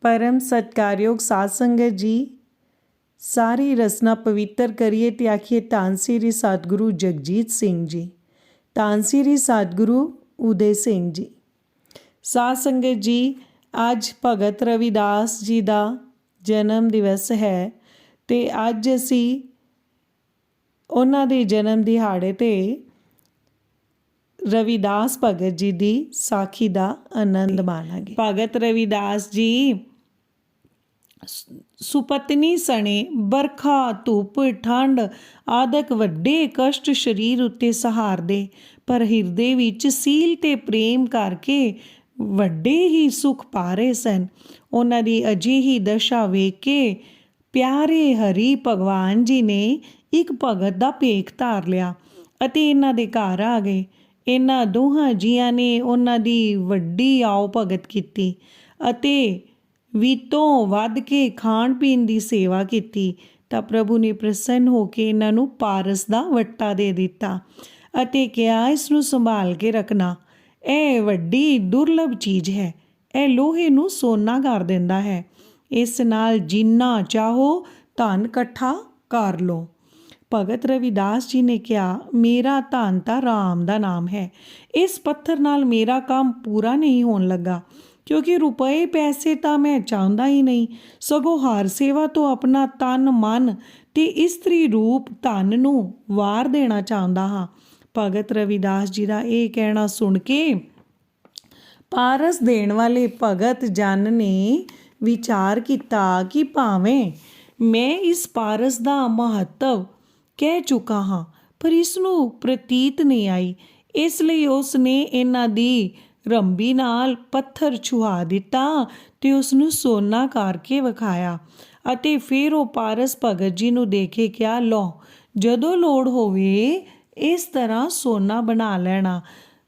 परम सत्कारयोग साध संगत जी, सारी रसना पवित्र करिए ते आखिए धन श्री सतगुरु जगजीत सिंह जी, धन श्री सतगुरु उदय सिंह जी। साध संगत जी, अज भगत रविदास जी का जन्म दिवस है ते अज असी उन्हां दे जन्म दिहाड़े ते रविदास भगत जी की साखी का आनंद माणांगे। भगत रविदास जी सुपत्नी सने बरखा धुप ठंड आदक वड्डे कष्ट शरीर उत्ते सहारदे, पर हिरदे विच सील ते प्रेम करके वड्डे ही सुख पा रहे सन। उन्हां दी अजिही दशा वेख के प्यारे हरि भगवान जी ने एक भगत का भेख धार लिया अते इन्हां दे घर आ गए। इन्हां दोहां जियां ने उन्हां दी वड्डी आओ भगत कीती अते वितों वध के खाण पीण की सेवा की, तां प्रभु ने प्रसन्न होकर इन्हां नूं पारस का वट्टा दे दिता अते कहा, इसनूं संभाल के रखना, यह वड्डी दुर्लभ चीज़ है, यह लोहे नूं सोना कर दिंदा है, इस नाल जिन्ना चाहो धन इकट्ठा कर लो। भगत रविदास जी ने कहा, मेरा धन तां राम का नाम है, इस पत्थर नाल मेरा काम पूरा नहीं होने लगा, क्योंकि रुपए पैसे तो मैं चाहता ही नहीं, सगों हर सेवा तो अपना तन मन ते इस्त्री रूप धन नूं वार देना चाहता हाँ। भगत रविदास जी का यह कहना सुन के पारस देण वाले भगत जन ने विचार किया कि भावें मैं इस पारस का महत्व कह चुका हाँ, पर इसनूं प्रतीत नहीं आई, इसलिए उसने इन्हां दी रंबी नाल पत्थर छुहा दिता ते उसनूं सोना करके विखाया अते फिर वो पारस भगत जी नूं देखे क्या, लो जदों लोड़ होवे इस तरह सोना बना लेना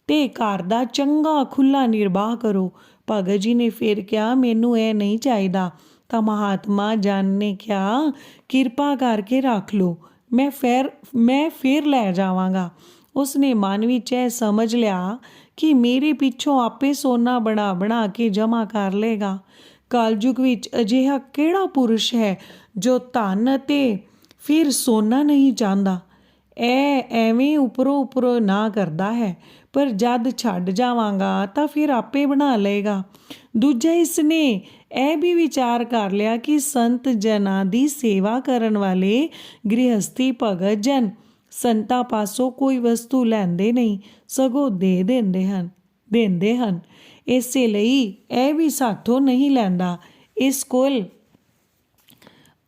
ते घर दा चंगा खुला निर्वाह करो। भगत जी ने फिर क्या, मैनू यह नहीं चाहिदा, तां महात्मा जन ने क्या, किरपा करके रख लो, मैं फिर लै जावांगा। उसने मन विच यह समझ लिया कि मेरे पिछों आपे सोना बना बना के जमा कर लेगा। कलयुग विच अजिहा किहड़ा पुरुष है जो धन अते फिर सोना नहीं चाहता। एवें उपरों उपरों ना करता है, पर जद छड्ड जावांगा तां फिर आपे बना लेगा। दूजा इसने यह भी विचार कर लिया कि संत जना की सेवा करन वाले गृहस्थी भगत जन संतां पासों कोई वस्तु लैंदे नहीं, सगों दे देंदे हन, इसे लई यह भी साथों नहीं लैंदा, इस कोल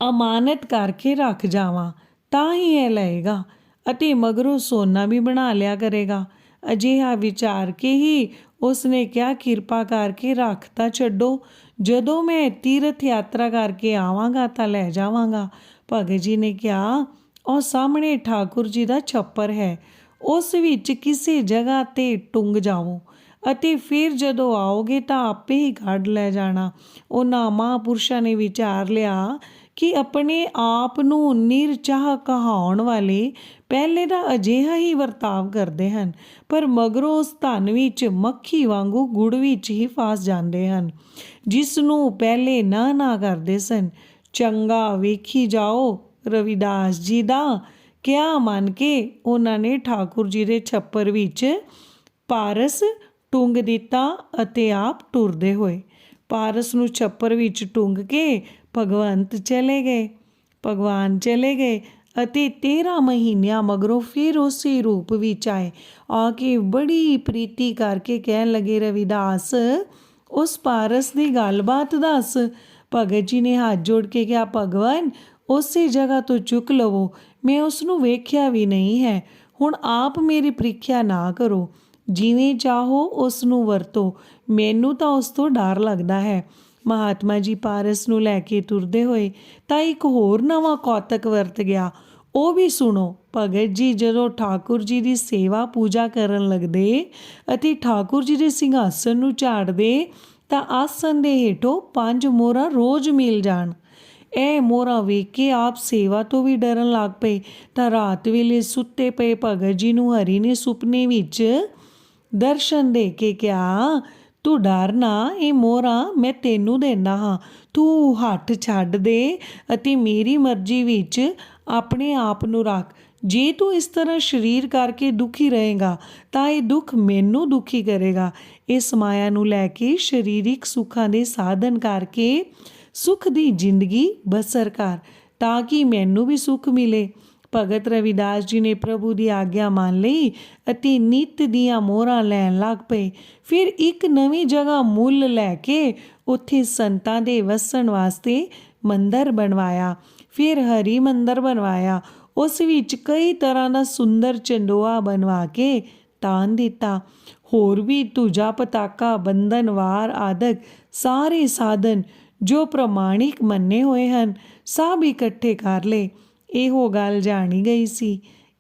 अमानत करके रख जावां तां ही यह लएगा अते मगरों सोना भी बना लिया करेगा। अजिहा विचार के ही उसने क्या, किरपा करके रख तां छड्डो, जदों मैं तीर्थ यात्रा करके आवांगा तां लै जावांगा। भगत जी ने कहा, और सामने ठाकुर जी का छप्पर है, उस विच किसी जगह ते टुंग जाओ अते फिर जदों आओगे तां आपे ही कढ लै जाना। उन्हां महापुरुषां ने विचार लिया कि अपने आप नूं निरचाह कहाउण वाले पहले तां अजिहा ही वरताव करते हैं, पर मगरों उस धन विच मक्खी वांगू गुड़ विच ही फस जाते हैं, जिसनूं पहले ना करते सन। चंगा वेखी जाओ, रविदास जी दा क्या मन के उन्होंने ठाकुर जी के छप्पर विच पारस टुंग दिता अते आप टुरदे होए पारस नूं छप्पर विच टुंग के भगवान चले गए अते 13 महीनिया मगरों फिर उसी रूप विच आए, आके बड़ी प्रीति करके कहन लगे, रविदास उस पारस की गलबात दस। भगत जी ने हाथ जोड़ के कहा, भगवान उसी जगह तो चुक लवो, मैं उसनूं वेख्या भी नहीं है, हुण आप मेरी प्रीख्या ना करो, जिवें चाहो उसनूं वरतो, मैनू तां उस तो डर लगदा है। महात्मा जी पारस नूं लैके तुरदे होए तां एक होर नवां कौतक वरत गया, ਉਹ भी सुनो। भगत जी जदों ठाकुर जी की सेवा पूजा करन लगदे अते ठाकुर जी के सिंघासन नूं झाड़दे तां आसन दे हेठों 5 मोहरां रोज़ मिल जाण। ਇਹ ਮੋਹਰਾਂ ਵੇਖ ਕੇ ਆਪ सेवा तो भी डरन लग पे, तां रात वेले सुत्ते पे भगत जी नूं हरि ने सुपने विच दर्शन दे के कहा, ਤੂੰ ਡਰ ਨਾ, ਇਹ ਮੋਹਰਾਂ ਮੈਂ ਤੈਨੂੰ ਦੇਣਾ ਹਾਂ। ਤੂੰ ਹੱਥ ਛੱਡ ਦੇ ਅਤੇ ਮੇਰੀ ਮਰਜ਼ੀ ਵਿੱਚ ਆਪਣੇ ਆਪ ਨੂੰ ਰੱਖ। ਜੇ ਤੂੰ ਇਸ ਤਰ੍ਹਾਂ ਸਰੀਰ ਕਰਕੇ ਦੁਖੀ ਰਹੇਗਾ ਤਾਂ ਇਹ ਦੁੱਖ ਮੈਨੂੰ ਦੁਖੀ ਕਰੇਗਾ। ਇਸ ਮਾਇਆ ਨੂੰ ਲੈ ਕੇ ਸਰੀਰਿਕ ਸੁੱਖਾਂ ਦੇ ਸਾਧਨ ਕਰਕੇ ਸੁੱਖ ਦੀ ਜ਼ਿੰਦਗੀ ਬਸਰ ਕਰ ਤਾਂ ਕਿ ਮੈਨੂੰ ਵੀ ਸੁੱਖ ਮਿਲੇ। ਭਗਤ ਰਵਿਦਾਸ ਜੀ ਨੇ ਪ੍ਰਭੂ ਦੀ ਆਗਿਆ ਮੰਨ ਲਈ ਅਤੇ ਨਿੱਤ ਦੀਆਂ ਮੋਹਰਾਂ ਲੈਣ ਲੱਗ ਪਏ। ਫਿਰ ਇੱਕ ਨਵੀਂ ਜਗ੍ਹਾ ਮੁੱਲ ਲੈ ਕੇ ਉੱਥੇ ਸੰਤਾਂ ਦੇ ਵਸਣ ਵਾਸਤੇ ਮੰਦਰ ਬਣਵਾਇਆ। ਫਿਰ ਹਰੀ ਮੰਦਰ ਬਣਵਾਇਆ। ਉਸ ਵਿੱਚ ਕਈ ਤਰ੍ਹਾਂ ਦਾ ਸੁੰਦਰ ਚੰਦੋਆ ਬਣਵਾ ਕੇ ਤਾਨ ਦਿੱਤਾ। ਹੋਰ ਵੀ ਧੁਜਾ ਪਤਾਕਾ ਬੰਧਨ ਵਾਰ ਆਦਿਕ ਸਾਰੇ ਸਾਧਨ ਜੋ ਪ੍ਰਮਾਣਿਕ ਮੰਨੇ ਹੋਏ ਹਨ ਸਭ ਇਕੱਠੇ ਕਰ ਲਏ। ਇਹੋ ਗੱਲ ਜਾਣੀ ਗਈ ਸੀ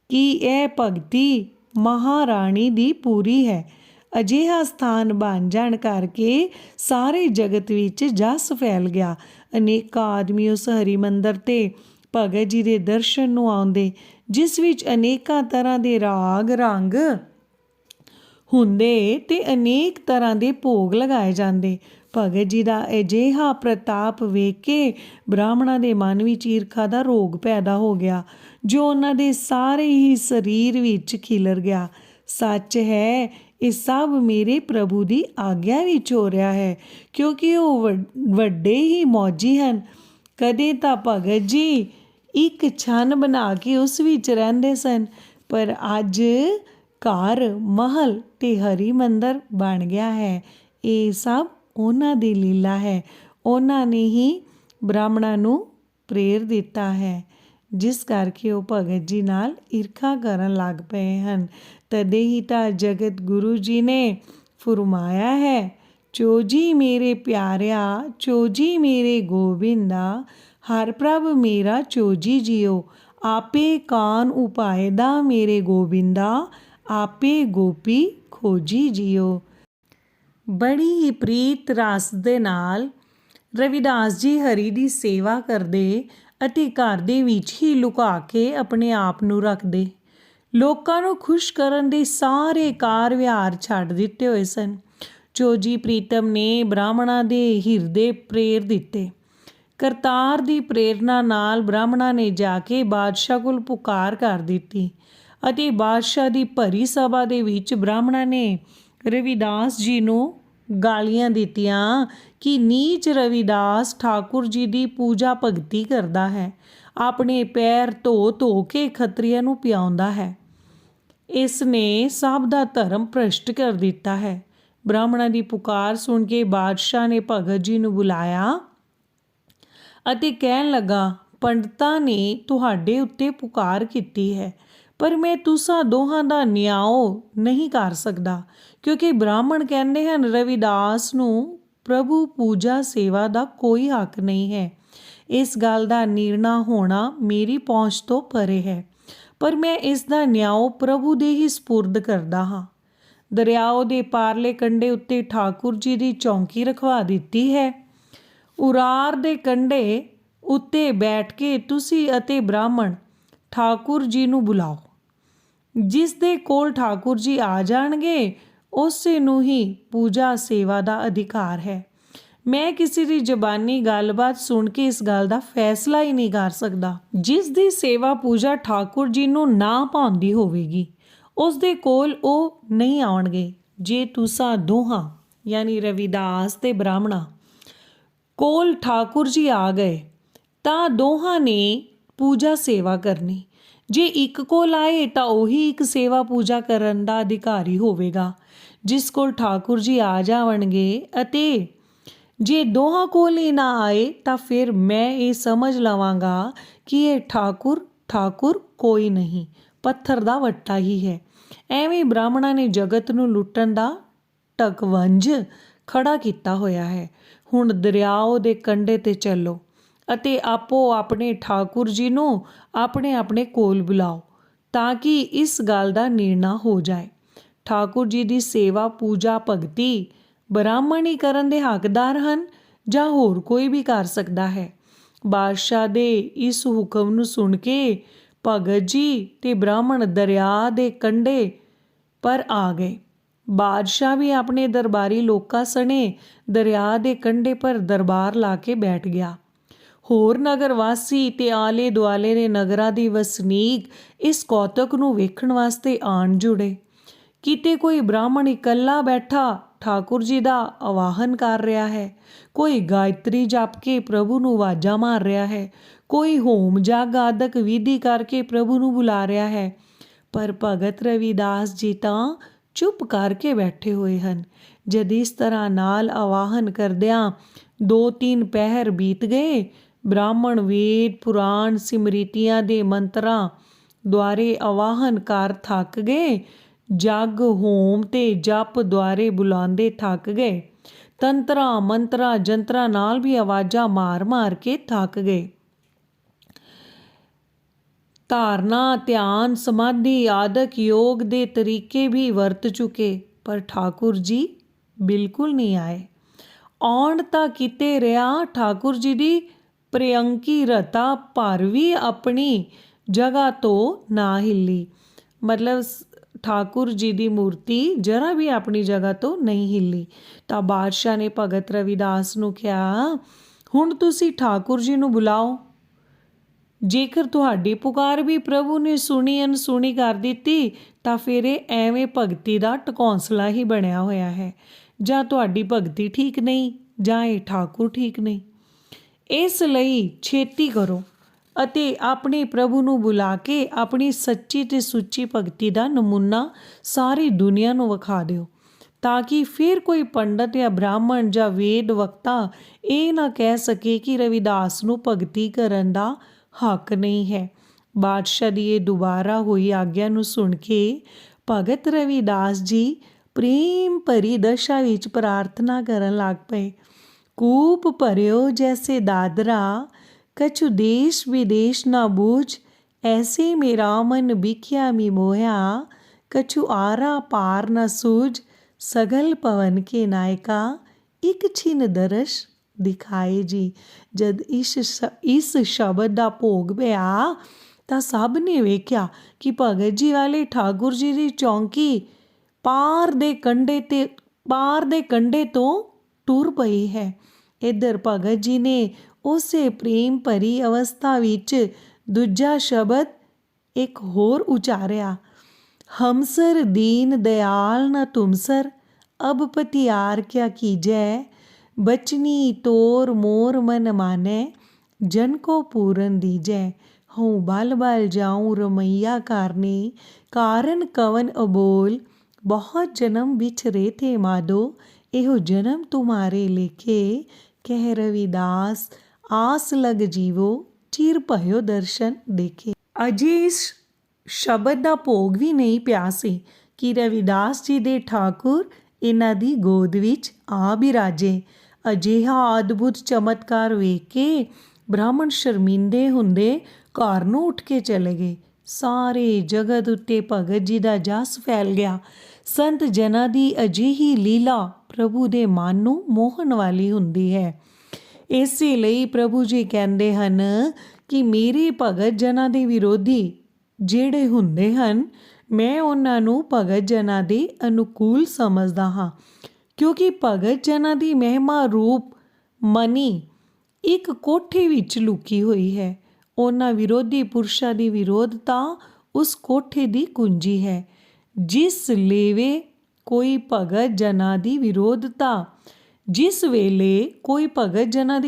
ਕਿ ਇਹ ਭਗਤੀ ਮਹਾਰਾਣੀ ਦੀ ਪੂਰੀ ਹੈ। ਅਜਿਹਾ ਸਥਾਨ ਬਣ ਜਾਣ ਕਰਕੇ ਸਾਰੇ ਜਗਤ ਵਿੱਚ ਜਸ ਫੈਲ ਗਿਆ। ਅਨੇਕਾਂ ਆਦਮੀ ਉਸ ਹਰਿਮੰਦਰ ਤੇ ਭਗਤ ਜੀ ਦੇ ਦਰਸ਼ਨ ਨੂੰ ਆਉਂਦੇ, ਜਿਸ ਵਿੱਚ ਅਨੇਕਾਂ ਤਰ੍ਹਾਂ ਦੇ ਰਾਗ ਰੰਗ ਹੁੰਦੇ ਤੇ ਅਨੇਕ ਤਰ੍ਹਾਂ ਦੇ ਭੋਗ ਲਗਾਏ ਜਾਂਦੇ। ਭਗਤ ਜੀ ਦਾ ਅਜਿਹਾ ਪ੍ਰਤਾਪ ਵੇਖ ਕੇ ਬ੍ਰਾਹਮਣਾਂ ਦੇ ਮਨ ਵਿੱਚ ਈਰਖਾ ਦਾ ਰੋਗ ਪੈਦਾ ਹੋ ਗਿਆ, ਜੋ ਉਹਨਾਂ ਦੇ ਸਾਰੇ ਹੀ ਸਰੀਰ ਵਿੱਚ ਖਿਲਰ ਗਿਆ। ਸੱਚ ਹੈ, ਇਹ ਸਭ ਮੇਰੇ ਪ੍ਰਭੂ ਦੀ ਆਗਿਆ ਵਿੱਚ ਹੋ ਰਿਹਾ ਹੈ, ਕਿਉਂਕਿ ਉਹ ਵੱਡੇ ਹੀ ਮੌਜੀ ਹਨ। ਕਦੇ ਤਾਂ ਭਗਤ ਜੀ ਇੱਕ ਛੰਨ ਬਣਾ ਕੇ ਉਸ ਵਿੱਚ ਰਹਿੰਦੇ ਸਨ, ਪਰ ਅੱਜ ਘਰ ਮਹਲ ਤੇ ਹਰੀ ਮੰਦਰ ਬਣ ਗਿਆ ਹੈ। ਇਹ ਸਭ ਉਹਨਾਂ ਦੀ ਲੀਲਾ ਹੈ। ਉਹਨਾਂ ਨੇ ਹੀ ਬ੍ਰਾਹਮਣਾਂ ਨੂੰ ਪ੍ਰੇਰ ਦਿੱਤਾ ਹੈ, ਜਿਸ ਕਰਕੇ ਉਹ ਭਗਤ ਜੀ ਨਾਲ ਈਰਖਾ ਕਰਨ ਲੱਗ ਪਏ ਹਨ। ਤਦੇ ਹੀ ਤਾਂ ਜਗਤ ਗੁਰੂ ਜੀ ਨੇ ਫਰਮਾਇਆ ਹੈ, ਚੋਜੀ ਮੇਰੇ ਪਿਆਰਿਆ ਚੋਜੀ ਮੇਰੇ ਗੋਬਿੰਦਾ, ਹਰ ਪ੍ਰਭ ਮੇਰਾ ਚੋਜੀ ਜਿਓ, ਆਪੇ ਕਾਨ ਉਪਾਇਦਾ ਮੇਰੇ ਗੋਬਿੰਦਾ, ਆਪੇ ਗੋਪੀ ਖੋਜੀ ਜਿਓ। ਬੜੀ ਹੀ ਪ੍ਰੀਤ ਰਸ ਦੇ ਨਾਲ ਰਵਿਦਾਸ ਜੀ ਹਰੀ ਦੀ ਸੇਵਾ ਕਰਦੇ ਅਤੇ ਘਰ ਦੇ ਵਿੱਚ ਹੀ ਲੁਕਾ ਕੇ ਆਪਣੇ ਆਪ ਨੂੰ ਰੱਖਦੇ। ਲੋਕਾਂ ਨੂੰ ਖੁਸ਼ ਕਰਨ ਦੇ ਸਾਰੇ ਕਾਰ ਵਿਹਾਰ ਛੱਡ ਦਿੱਤੇ ਹੋਏ ਸਨ। ਚੋਜੀ ਪ੍ਰੀਤਮ ਨੇ ਬ੍ਰਾਹਮਣਾਂ ਦੇ ਹਿਰਦੇ ਪ੍ਰੇਰ ਦਿੱਤੇ। ਕਰਤਾਰ ਦੀ ਪ੍ਰੇਰਨਾ ਨਾਲ ਬ੍ਰਾਹਮਣਾਂ ਨੇ ਜਾ ਕੇ ਬਾਦਸ਼ਾਹ ਕੋਲ ਪੁਕਾਰ ਕਰ ਦਿੱਤੀ ਅਤੇ ਬਾਦਸ਼ਾਹ ਦੀ ਭਰੀ ਸਭਾ ਦੇ ਵਿੱਚ ਬ੍ਰਾਹਮਣਾਂ ਨੇ ਰਵਿਦਾਸ ਜੀ ਨੂੰ ਗਾਲੀਆਂ ਦਿੱਤੀਆਂ ਕਿ ਨੀਚ ਰਵਿਦਾਸ ਠਾਕੁਰ ਜੀ ਦੀ ਪੂਜਾ ਭਗਤੀ ਕਰਦਾ ਹੈ, ਆਪਣੇ ਪੈਰ ਧੋ ਧੋ ਕੇ ਖੱਤਰੀਆਂ ਨੂੰ ਪਿਆਉਂਦਾ ਹੈ। ਇਸ ਨੇ ਸਭ ਦਾ ਧਰਮ ਭ੍ਰਸ਼ਟ ਕਰ ਦਿੱਤਾ ਹੈ। ਬ੍ਰਾਹਮਣਾਂ ਦੀ ਪੁਕਾਰ ਸੁਣ ਕੇ ਬਾਦਸ਼ਾਹ ਨੇ ਭਗਤ ਜੀ ਨੂੰ ਬੁਲਾਇਆ ਅਤੇ ਕਹਿਣ ਲੱਗਾ, ਪੰਡਤਾਂ ਨੇ ਤੁਹਾਡੇ ਉੱਤੇ ਪੁਕਾਰ ਕੀਤੀ ਹੈ, ਪਰ ਮੈਂ ਤੁਸਾਂ ਦੋਹਾਂ ਦਾ ਨਿਆਂ ਨਹੀਂ ਕਰ ਸਕਦਾ, ਕਿਉਂਕਿ ਬ੍ਰਾਹਮਣ ਕਹਿੰਦੇ ਹਨ ਰਵਿਦਾਸ ਨੂੰ ਪ੍ਰਭੂ ਪੂਜਾ ਸੇਵਾ ਦਾ ਕੋਈ ਹੱਕ ਨਹੀਂ ਹੈ। ਇਸ ਗੱਲ ਦਾ ਨਿਰਣਾ ਹੋਣਾ ਮੇਰੀ ਪਹੁੰਚ ਤੋਂ ਪਰੇ ਹੈ, ਪਰ ਮੈਂ ਇਸ ਦਾ ਨਿਆਂ ਪ੍ਰਭੂ ਦੇ ਹੀ ਸਪੁਰਦ ਕਰਦਾ ਹਾਂ। ਦਰਿਆਓ ਦੇ ਪਾਰਲੇ ਕੰਢੇ ਉੱਤੇ ਠਾਕੁਰ ਜੀ ਦੀ ਚੌਂਕੀ ਰਖਵਾ ਦਿੱਤੀ ਹੈ। ਉਰਾਰ ਦੇ ਕੰਢੇ ਉੱਤੇ ਬੈਠ ਕੇ ਤੁਸੀਂ ਅਤੇ ਬ੍ਰਾਹਮਣ ਠਾਕੁਰ ਜੀ ਨੂੰ ਬੁਲਾਓ। ਜਿਸ ਦੇ ਕੋਲ ਠਾਕੁਰ ਜੀ ਆ ਜਾਣਗੇ ਉਸੇ ਨੂੰ ਹੀ ਪੂਜਾ ਸੇਵਾ ਦਾ ਅਧਿਕਾਰ ਹੈ। ਮੈਂ ਕਿਸੇ ਦੀ ਜ਼ਬਾਨੀ ਗੱਲਬਾਤ ਸੁਣ ਕੇ ਇਸ ਗੱਲ ਦਾ ਫੈਸਲਾ ਹੀ ਨਹੀਂ ਕਰ ਸਕਦਾ। ਜਿਸ ਦੀ ਸੇਵਾ ਪੂਜਾ ਠਾਕੁਰ ਜੀ ਨੂੰ ਨਾ ਭਾਉਂਦੀ ਹੋਵੇਗੀ ਉਸ ਦੇ ਕੋਲ ਉਹ ਨਹੀਂ ਆਉਣਗੇ। ਜੇ ਤੁਸਾਂ ਦੋਹਾਂ ਯਾਨੀ ਰਵਿਦਾਸ ਤੇ ਬ੍ਰਾਹਮਣਾ ਕੋਲ ਠਾਕੁਰ ਜੀ ਆ ਗਏ ਤਾਂ ਦੋਹਾਂ ਨੇ ਪੂਜਾ ਸੇਵਾ ਕਰਨੀ। ਜੇ ਇੱਕ ਕੋਲ ਆਏ ਤਾਂ ਉਹੀ ਇੱਕ ਸੇਵਾ ਪੂਜਾ ਕਰਨ ਦਾ ਅਧਿਕਾਰੀ ਹੋਵੇਗਾ। ਜਿਸ ਕੋਲ ਠਾਕੁਰ ਜੀ ਆ ਜਾਵਣਗੇ ਅਤੇ ਜੇ ਦੋਹਾਂ ਕੋਲ ਹੀ ਨਾ ਆਏ ਤਾਂ ਫਿਰ ਮੈਂ ਇਹ ਸਮਝ ਲਵਾਂਗਾ ਕਿ ਇਹ ਠਾਕੁਰ ਕੋਈ ਨਹੀਂ, ਪੱਥਰ ਦਾ ਵੱਟਾ ਹੀ ਹੈ। ਐਵੇਂ ਬ੍ਰਾਹਮਣਾਂ ਨੇ ਜਗਤ ਨੂੰ ਲੁੱਟਣ ਦਾ ਢਕਵੰਜ ਖੜਾ ਕੀਤਾ ਹੋਇਆ ਹੈ। ਹੁਣ ਦਰਿਆਓ ਦੇ ਕੰਢੇ 'ਤੇ ਚੱਲੋ ਅਤੇ ਆਪੋ ਆਪਣੇ ਠਾਕੁਰ ਜੀ ਨੂੰ ਆਪਣੇ ਆਪਣੇ ਕੋਲ ਬੁਲਾਓ ਤਾਂ ਕਿ ਇਸ ਗੱਲ ਦਾ ਨਿਰਣਾ ਹੋ ਜਾਏ। ਠਾਕੁਰ ਜੀ ਦੀ ਸੇਵਾ ਪੂਜਾ ਭਗਤੀ ਬ੍ਰਾਹਮਣ ਹੀ ਕਰਨ ਦੇ ਹੱਕਦਾਰ ਹਨ ਜਾਂ ਹੋਰ ਕੋਈ ਵੀ ਕਰ ਸਕਦਾ ਹੈ। ਬਾਦਸ਼ਾਹ ਦੇ ਇਸ ਹੁਕਮ ਨੂੰ ਸੁਣ ਕੇ ਭਗਤ ਜੀ ਤੇ ਬ੍ਰਾਹਮਣ ਦਰਿਆ ਦੇ ਕੰਢੇ ਪਰ ਆ ਗਏ। ਬਾਦਸ਼ਾਹ ਵੀ ਆਪਣੇ ਦਰਬਾਰੀ ਲੋਕਾਂ ਸਣੇ ਦਰਿਆ ਦੇ ਕੰਢੇ ਪਰ ਦਰਬਾਰ ਲਾ ਕੇ ਬੈਠ ਗਿਆ। ਹੋਰ ਨਗਰ ਵਾਸੀ ਤੇ ਆਲੇ ਦੁਆਲੇ ਦੇ ਨਗਰਾਂ ਦੀ ਵਸਨੀਕ ਇਸ ਕੌਤਕ ਨੂੰ ਵੇਖਣ ਵਾਸਤੇ ਆਣ ਜੁੜੇ। ਕਿਤੇ ਕੋਈ ਬ੍ਰਾਹਮਣ ਇਕੱਲਾ ਬੈਠਾ ਠਾਕੁਰ ਜੀ ਦਾ ਆਵਾਹਨ ਕਰ ਰਿਹਾ ਹੈ, ਕੋਈ ਗਾਇਤਰੀ ਜਪ ਕੇ ਪ੍ਰਭੂ ਨੂੰ ਆਵਾਜ਼ਾਂ ਮਾਰ ਰਿਹਾ ਹੈ, ਕੋਈ ਹੋਮ ਜਗ ਆਦਿਕ ਵਿਧੀ ਕਰਕੇ ਪ੍ਰਭੂ ਨੂੰ ਬੁਲਾ ਰਿਹਾ ਹੈ। ਪਰ ਭਗਤ ਰਵਿਦਾਸ ਜੀ ਤਾਂ ਚੁੱਪ ਕਰਕੇ ਬੈਠੇ ਹੋਏ ਹਨ। ਜਦ ਇਸ ਤਰ੍ਹਾਂ ਨਾਲ ਆਵਾਹਨ ਕਰਦਿਆਂ 2-3 ਪਹਿਰ ਬੀਤ ਗਏ, ਬ੍ਰਾਹਮਣ ਵੇਦ ਪੁਰਾਣ ਸਿਮਰਿਤੀਆਂ ਦੇ ਮੰਤਰਾਂ ਦੁਆਰੇ ਆਵਾਹਨ ਕਰ ਥੱਕ ਗਏ, ਜਗ ਹੋਮ ਤੇ ਜਪ ਦੁਆਰੇ ਬੁਲਾਉਂਦੇ ਥੱਕ ਗਏ, ਤੰਤਰਾਂ ਮੰਤਰਾਂ ਜੰਤਰਾਂ ਨਾਲ ਵੀ ਆਵਾਜ਼ਾਂ ਮਾਰ ਮਾਰ ਕੇ ਥੱਕ ਗਏ। ਧਾਰਨਾ ਧਿਆਨ ਸਮਾਧੀ ਆਦਿਕ ਯੋਗ ਦੇ ਤਰੀਕੇ ਵੀ ਵਰਤ ਚੁੱਕੇ, ਪਰ ਠਾਕੁਰ ਜੀ ਬਿਲਕੁਲ ਨਹੀਂ ਆਏ। ਆਉਣ ਤਾਂ ਕਿਤੇ ਰਿਹਾ, ਠਾਕੁਰ ਜੀ ਦੀ ਪ੍ਰਿਅੰਕੀ ਰਤਾ ਪਰ ਵੀ ਆਪਣੀ ਜਗ੍ਹਾ ਤੋਂ ਨਾ ਹਿੱਲੀ। ਮਤਲਬ ਠਾਕੁਰ ਜੀ ਦੀ ਮੂਰਤੀ ਜਰਾ ਵੀ ਆਪਣੀ ਜਗ੍ਹਾ ਤੋਂ ਨਹੀਂ ਹਿੱਲੀ। ਤਾਂ ਬਾਦਸ਼ਾਹ ਨੇ ਭਗਤ ਰਵਿਦਾਸ ਨੂੰ ਕਿਹਾ, ਹੁਣ ਤੁਸੀਂ ਠਾਕੁਰ ਜੀ ਨੂੰ ਬੁਲਾਓ। ਜੇਕਰ ਤੁਹਾਡੀ ਪੁਕਾਰ ਵੀ ਪ੍ਰਭੂ ਨੇ ਸੁਣੀ ਅਨਸੁਣੀ ਕਰ ਦਿੱਤੀ ਤਾਂ ਫਿਰ ਇਹ ਐਵੇਂ ਭਗਤੀ ਦਾ ਟਕੌਂਸਲਾ ਹੀ ਬਣਿਆ ਹੋਇਆ ਹੈ। ਜਾਂ ਤੁਹਾਡੀ ਭਗਤੀ ਠੀਕ ਨਹੀਂ, ਜਾਂ ਇਹ ਠਾਕੁਰ ਠੀਕ ਨਹੀਂ। ਇਸ ਲਈ ਛੇਤੀ ਕਰੋ ਅਤੇ ਆਪਣੇ ਪ੍ਰਭੂ ਨੂੰ ਬੁਲਾ ਕੇ ਆਪਣੀ ਸੱਚੀ ਤੇ ਸੁੱਚੀ ਭਗਤੀ ਦਾ ਨਮੂਨਾ ਸਾਰੀ ਦੁਨੀਆ ਨੂੰ ਵਿਖਾ ਦਿਓ, ਤਾਂ ਕਿ ਫਿਰ ਕੋਈ ਪੰਡਤ ਜਾਂ ਬ੍ਰਾਹਮਣ ਜਾਂ ਵੇਦ ਵਕਤਾ ਇਹ ਨਾ ਕਹਿ ਸਕੇ ਕਿ ਰਵਿਦਾਸ ਨੂੰ ਭਗਤੀ ਕਰਨ ਦਾ ਹੱਕ ਨਹੀਂ ਹੈ। ਬਾਦਸ਼ਾਹ ਦੀ ਇਹ ਦੁਬਾਰਾ ਹੋਈ ਆਗਿਆ ਨੂੰ ਸੁਣ ਕੇ ਭਗਤ ਰਵਿਦਾਸ ਜੀ ਪ੍ਰੇਮ ਭਰੀ ਦਸ਼ਾ ਵਿੱਚ ਪ੍ਰਾਰਥਨਾ ਕਰਨ ਲੱਗ ਪਏ। ਕੂਪ ਭਰਿਓ ਜੈਸੇ ਦਾਦਰਾ, ਕਛੁ ਦੇਸ਼ ਵਿਦੇਸ਼ ਨਾ ਬੂਝ, ਐਸੇ ਮੇਰਾ ਮਨ ਬਿਖਿਆ ਮੀ ਮੋਹਿਆ, ਕਛੁ ਆਰਾ ਪਾਰ ਨਾ ਸੂਝ, ਸਗਲ ਪਵਨ ਕੇ ਨਾਇਕਾ, ਇੱਕ ਛਿਨ ਦਰਸ਼ ਦਿਖਾਏ ਜੀ। ਜਦ ਇਸ ਸ਼ਬਦ ਦਾ ਭੋਗ ਪਿਆ ਤਾਂ ਸਭ ਨੇ ਵੇਖਿਆ ਕਿ ਭਗਤ ਜੀ ਵਾਲੇ ਠਾਕੁਰ ਜੀ ਦੀ ਚੌਂਕੀ ਪਾਰ ਦੇ ਕੰਢੇ ਤੋਂ ਟੁਰ ਪਈ ਹੈ। ਇੱਧਰ ਭਗਤ ਜੀ ਨੇ ਉਸੇ ਪ੍ਰੇਮ ਭਰੀ ਅਵਸਥਾ ਵਿੱਚ ਦੂਜਾ ਸ਼ਬਦ ਇੱਕ ਹੋਰ ਉਚਾਰਿਆ, ਹਮਸਰ ਦੀਨ ਦਿਆਲ ਨ ਤੁਮਸਰ, ਅਬ ਪਤਿਆਰ ਕਿਆ ਕੀਜੈ, ਬਚਨੀ ਤੋਰ ਮੋਰ ਮਨ ਮਾਨੈ, ਜਨ ਕੋ ਪੂਰਨ ਦੀਜੈ। ਹਉ ਬਲ ਬਲ ਜਾਉ ਰਮਈਆ ਕਾਰਨੇ, ਕਾਰਨ ਕਵਨ ਅਬੋਲ, ਬਹੁਤ ਜਨਮ ਵਿਛਰੇ ਥੇ ਮਾਧੋ, ਇਹੋ ਜਨਮ ਤੁਮਾਰੇ ਲੇਖੇ, ਕਹਿ ਰਵਿਦਾਸ ਆਸ ਲਗ ਜੀਵੋ, ਚਿਰ ਭਇਓ ਦਰਸ਼ਨ ਦੇਖੇ। ਅਜੇ ਇਸ ਸ਼ਬਦ ਦਾ ਭੋਗ ਵੀ ਨਹੀਂ ਪਿਆ ਸੀ ਕਿ ਰਵਿਦਾਸ ਜੀ ਦੇ ਠਾਕੁਰ ਇਹਨਾਂ ਦੀ ਗੋਦ ਵਿੱਚ ਆ ਬਿਰਾਜੇ। ਅਜਿਹਾ ਅਦਭੁਤ ਚਮਤਕਾਰ ਵੇਖ ਕੇ ਬ੍ਰਾਹਮਣ ਸ਼ਰਮਿੰਦੇ ਹੁੰਦੇ ਘਰ ਨੂੰ ਉੱਠ ਕੇ ਚਲੇ ਗਏ। ਸਾਰੇ ਜਗਤ ਉੱਤੇ ਭਗਤ ਜੀ ਦਾ ਜਸ ਫੈਲ ਗਿਆ। ਸੰਤ ਜਨਾਂ ਦੀ ਅਜਿਹੀ ਲੀਲਾ ਪ੍ਰਭੂ ਦੇ ਮਨ ਨੂੰ ਮੋਹਣ ਵਾਲੀ ਹੁੰਦੀ ਹੈ। ਇਸੇ ਲਈ ਪ੍ਰਭੂ ਜੀ ਕਹਿੰਦੇ ਹਨ ਕਿ ਮੇਰੇ ਭਗਤ ਜਨਾਂ ਦੇ ਵਿਰੋਧੀ ਜਿਹੜੇ ਹੁੰਦੇ ਹਨ, ਮੈਂ ਉਹਨਾਂ ਨੂੰ ਭਗਤ ਜਨਾਂ ਦੇ ਅਨੁਕੂਲ ਸਮਝਦਾ ਹਾਂ, ਕਿਉਂਕਿ ਭਗਤ ਜਨਾਂ ਦੀ ਮਹਿਮਾ ਰੂਪ ਮਨੀ ਇੱਕ ਕੋਠੇ ਵਿੱਚ ਲੁਕੀ ਹੋਈ ਹੈ। ਉਹਨਾਂ ਵਿਰੋਧੀ ਪੁਰਸ਼ਾਂ ਦੀ ਵਿਰੋਧਤਾ ਉਸ ਕੋਠੇ ਦੀ ਕੁੰਜੀ ਹੈ। ਜਿਸ ਵੇਲੇ ਕੋਈ ਭਗਤ ਜਨਾਂ ਦੀ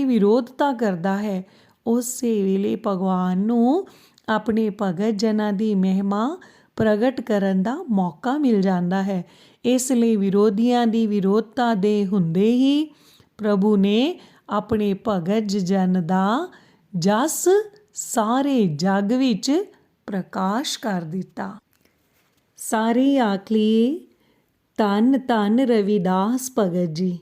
ਵਿਰੋਧਤਾ ਕਰਦਾ ਹੈ, ਉਸੇ ਵੇਲੇ ਭਗਵਾਨ ਨੂੰ ਆਪਣੇ ਭਗਤ ਜਨਾਂ ਦੀ ਮਹਿਮਾ ਪ੍ਰਗਟ ਕਰਨ ਦਾ ਮੌਕਾ ਮਿਲ ਜਾਂਦਾ ਹੈ। ਇਸ ਲਈ ਵਿਰੋਧੀਆਂ ਦੀ ਵਿਰੋਧਤਾ ਦੇ ਹੁੰਦੇ ਹੀ ਪ੍ਰਭੂ ਨੇ ਆਪਣੇ ਭਗਤ ਜਨ ਦਾ ਜਸ ਸਾਰੇ ਜਗ ਵਿੱਚ ਪ੍ਰਕਾਸ਼ ਕਰ ਦਿੱਤਾ। ਸਾਰੇ ਆਖ ਲਈਏ, ਧੰਨ ਧੰਨ ਰਵਿਦਾਸ ਭਗਤ ਜੀ,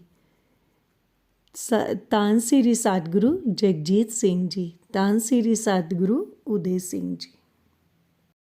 ਧੰਨ ਸ੍ਰੀ ਸਤਿਗੁਰੂ ਜਗਜੀਤ ਸਿੰਘ ਜੀ, ਧੰਨ ਸ੍ਰੀ ਸਤਿਗੁਰੂ ਉਦੇ ਸਿੰਘ ਜੀ।